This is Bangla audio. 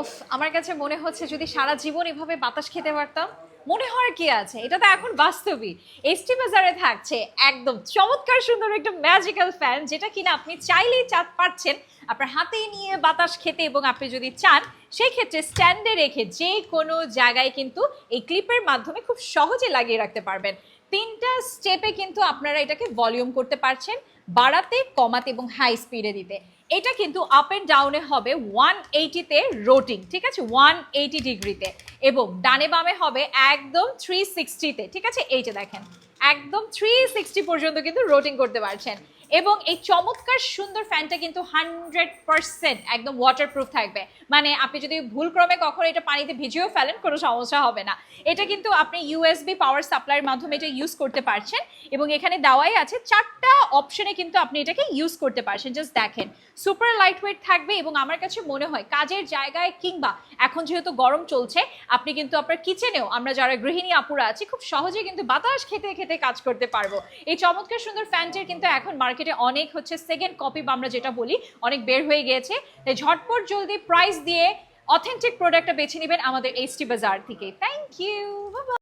উফ, আমার কাছে মনে হচ্ছে যদি সারা জীবন এভাবে বাতাস খেতে পারতাম। মনে হওয়ার কি আছে, এটা তো এখন বাস্তবই। এসটি বাজারে থাকছে একদম চমৎকার সুন্দর একটা ম্যাজিক্যাল ফ্যান, যেটা কিনা আপনি চাইলেই পারছেন আপনার হাতে নিয়ে বাতাস খেতে, এবং আপনি যদি চান সেই ক্ষেত্রে স্ট্যান্ডে রেখে যে কোনো জায়গায় কিন্তু এই ক্লিপের মাধ্যমে খুব সহজে লাগিয়ে রাখতে পারবেন। 3টা স্টেপে কিন্তু আপনারা এটাকে ভলিউম করতে পারছেন, বাড়াতে, কমাতে এবং হাই স্পিডে দিতে। এটা কিন্তু আপ এন্ড ডাউনে হবে 180-তে রোটিং, ঠিক আছে, 180 ডিগ্রিতে, এবং ডানে বামে হবে একদম 360-তে, ঠিক আছে। এই যে দেখেন, একদম 360 পর্যন্ত কিন্তু রোটিং করতে পারছেন। এবং এই চমৎকার সুন্দর ফ্যানটা কিন্তু 100% একদম ওয়াটারপ্রুফ থাকবে, মানে আপনি যদি ভুলক্রমে কখনো এটা পানিতে ভিজিয়েও ফেলেন কোনো সমস্যা হবে না। এটা কিন্তু আপনি ইউএসবি পাওয়ার সাপ্লাইয়ের মাধ্যমে এটা ইউজ করতে পারছেন, এবং এখানে দেওয়াই আছে 4টা অপশনে কিন্তু আপনি এটাকে ইউজ করতে পারছেন। জাস্ট দেখেন, সুপার লাইট ওয়েট থাকবে, এবং আমার কাছে মনে হয় কাজের জায়গায় কিংবা এখন যেহেতু গরম চলছে, আপনি কিন্তু আপনার কিচেনেও, আমরা যারা গৃহিণী আপুরা আছি, খুব সহজে কিন্তু বাতাস খেতে খেতে কাজ করতে পারবো। এই চমৎকার সুন্দর ফ্যানটির কিন্তু এখন মার্কেটে অনেক সেকেন্ড কপি বা আমরা যেটা বলি অনেক বের হয়ে গিয়েছে। তাই ঝটপট জলদি প্রাইস দিয়ে অথেন্টিক প্রোডাক্টটা বেছে নেবেন আমাদের এসটি বাজার থেকে। Thank you.